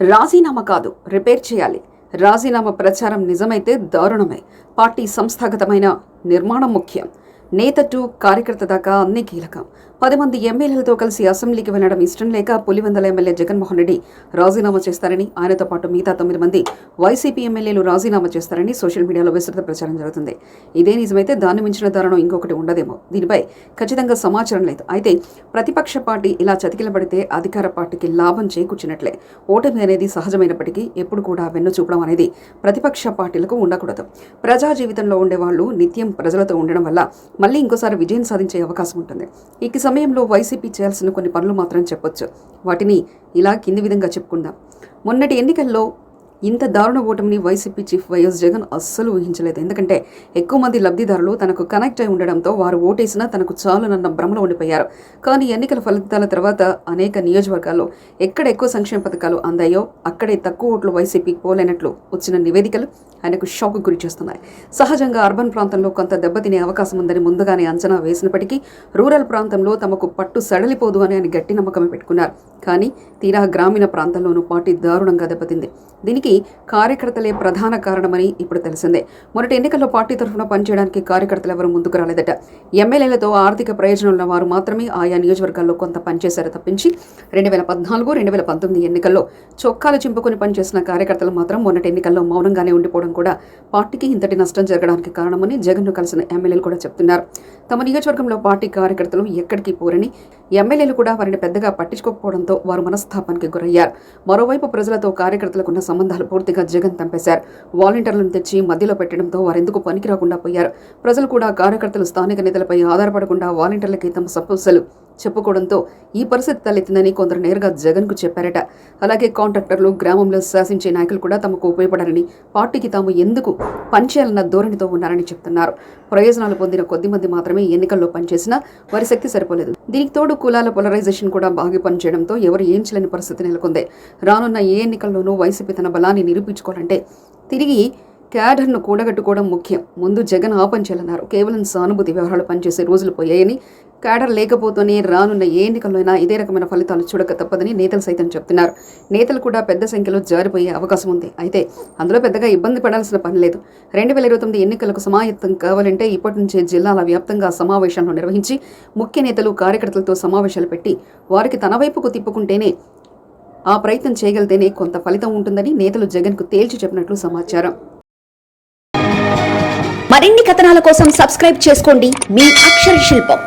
రాజీనామా కాదు, రిపేర్ చేయాలి. రాజీనామా ప్రచారం నిజమైతే దారుణమే. పార్టీ సంస్థాగతమైన నిర్మాణం ముఖ్యం. నేత టు కార్యకర్త దాకా అన్ని కీలకం. 10 మంది ఎమ్మెల్యేలతో కలిసి అసెంబ్లీకి వెళ్లడం ఇష్టం లేక పులివెందుల ఎమ్మెల్యే జగన్మోహన్ రెడ్డి రాజీనామా చేస్తారని, ఆయనతో పాటు మిగతా 9 మంది వైసీపీ ఎమ్మెల్యేలు రాజీనామా చేస్తారని సోషల్ మీడియాలో విస్తృత ప్రచారం జరుగుతుంది. ఇదే నిజమైతే దాన్ని మించిన దారుణం ఇంకొకటి ఉండదేమో. దీనిపై ఖచ్చితంగా సమాచారం లేదు. అయితే ప్రతిపక్ష పార్టీ ఇలా చతికిలబడితే అధికార పార్టీకి లాభం చేకూర్చినట్లే. ఓటమి అనేది సహజమైనప్పటికీ ఎప్పుడు కూడా వెన్ను చూపడం అనేది ప్రతిపక్ష పార్టీలకు ఉండకూడదు. ప్రజా జీవితంలో ఉండేవాళ్లు నిత్యం ప్రజలతో ఉండడం వల్ల మళ్ళీ ఇంకోసారి విజయం సాధించే అవకాశం ఉంటుంది. ఈ సమయంలో వైసీపీ చేయాల్సిన కొన్ని పనులు మాత్రం చెప్పొచ్చు. వాటిని ఇలా కింది విధంగా చెప్పుకుందాం. మొన్నటి ఎన్నికల్లో ఇంత దారుణ ఓటమిని వైసీపీ చీఫ్ వైఎస్ జగన్ అస్సలు ఊహించలేదు. ఎందుకంటే ఎక్కువ మంది లబ్ధిదారులు తనకు కనెక్ట్ అయి ఉండడంతో వారు ఓటేసినా తనకు చాలునన్న భ్రమలో ఉండిపోయారు. కానీ ఎన్నికల ఫలితాల తర్వాత అనేక నియోజకవర్గాల్లో ఎక్కడ ఎక్కువ సంక్షేమ పథకాలు అందాయో అక్కడే తక్కువ ఓట్లు వైసీపీకి పోలేనట్లు వచ్చిన నివేదికలు ఆయనకు షాక్ గురి చేస్తున్నాయి. సహజంగా అర్బన్ ప్రాంతంలో కొంత దెబ్బతినే అవకాశం ఉందని ముందుగానే అంచనా వేసినప్పటికీ రూరల్ ప్రాంతంలో తమకు పట్టు సడలిపోదు అని ఆయన గట్టి నమ్మకమే పెట్టుకున్నారు. కానీ తీరా గ్రామీణ ప్రాంతాల్లోనూ పార్టీ దారుణంగా దెబ్బతింది. దీనికి కార్యకర్తలే ప్రధాన కారణమని ఇప్పుడు తెలిసిందే. మొదటి ఎన్నికల్లో పార్టీ తరఫున పనిచేయడానికి కార్యకర్తలు ఎవరు ముందుకు రాలేదట. ఎమ్మెల్యేలతో ఆర్థిక ప్రయోజనం ఉన్న వారు మాత్రమే ఆయా నియోజకవర్గాల్లో కొంత పనిచేశారు తప్పించి 2014, 2019 ఎన్నికల్లో చొక్కాలు చింపుకొని పనిచేసిన కార్యకర్తలు మాత్రం మొన్నటి ఎన్నికల్లో మౌనంగానే ఉండిపోవడం కూడా పార్టీకి ఇంతటి నష్టం జరగడానికి కారణమని జగన్ను కలిసిన ఎమ్మెల్యేలు కూడా చెప్తున్నారు. తమ నియోజకవర్గంలో పార్టీ కార్యకర్తలు ఎక్కడికి పోరని, ఎమ్మెల్యేలు కూడా వారిని పెద్దగా పట్టించుకోకపోవడంతో వారు మనస్తాపానికి గురయ్యారు. మరోవైపు ప్రజలతో కార్యకర్తలకున్న సంబంధాలు పూర్తిగా జగన్ తంపేశారు. వాలంటీర్లను తెచ్చి మధ్యలో పెట్టడంతో వారెందుకు పనికి రాకుండా పోయారు. ప్రజలు కూడా కార్యకర్తలు స్థానిక నేతలపై ఆధారపడకుండా వాలంటీర్లకి తమ సమస్యలు చెప్పుకోవడంతో ఈ పరిస్థితి తలెత్తిందని కొందరు నేరుగా జగన్కు చెప్పారట. అలాగే కాంట్రాక్టర్లు, గ్రామంలో శాసించే నాయకులు కూడా తమకు ఉపయోగపడారని, పార్టీకి తాము ఎందుకు పనిచేయాలన్న ధోరణితో ఉన్నారని చెప్తున్నారు. ప్రయోజనాలు పొందిన కొద్దిమంది మాత్రమే ఎన్నికల్లో పనిచేసినా వారి శక్తి సరిపోలేదు. దీనికి తోడు కులాల పోలరైజేషన్ కూడా బాగా పనిచేయడంతో ఎవరు ఏం చేయలేని పరిస్థితి నెలకొంది. రానున్న ఏ ఎన్నికల్లోనూ వైసీపీ తన బలాన్ని నిరూపించుకోవాలంటే తిరిగి క్యాడర్ను కూడగట్టుకోవడం ముఖ్యం. ముందు జగన్ ఆ పని చేయాలన్నారు. కేవలం సానుభూతి వ్యవహారాలు పనిచేసే రోజులు పోయాయని, క్యాడర్ లేకపోతేనే రానున్న ఏ ఎన్నికల్లో అయినా ఇదే రకమైన ఫలితాలు చూడక తప్పదని నేతలు సైతం చెప్తున్నారు. నేతలు కూడా పెద్ద సంఖ్యలో జారిపోయే అవకాశం ఉంది. అయితే అందులో పెద్దగా ఇబ్బంది పడాల్సిన పని లేదు. 2029 ఎన్నికలకు సమాయత్తం కావాలంటే ఇప్పటి నుంచే జిల్లాల వ్యాప్తంగా సమావేశాలను నిర్వహించి ముఖ్య నేతలు, కార్యకర్తలతో సమావేశాలు పెట్టి వారికి తన వైపుకు తిప్పుకుంటేనే, ఆ ప్రయత్నం చేయగలితేనే కొంత ఫలితం ఉంటుందని నేతలు జగన్కు తేల్చి చెప్పినట్లు సమాచారం. మరిన్ని కథనాల కోసం సబ్స్క్రైబ్ చేసుకోండి మీ అక్షర శిల్పం.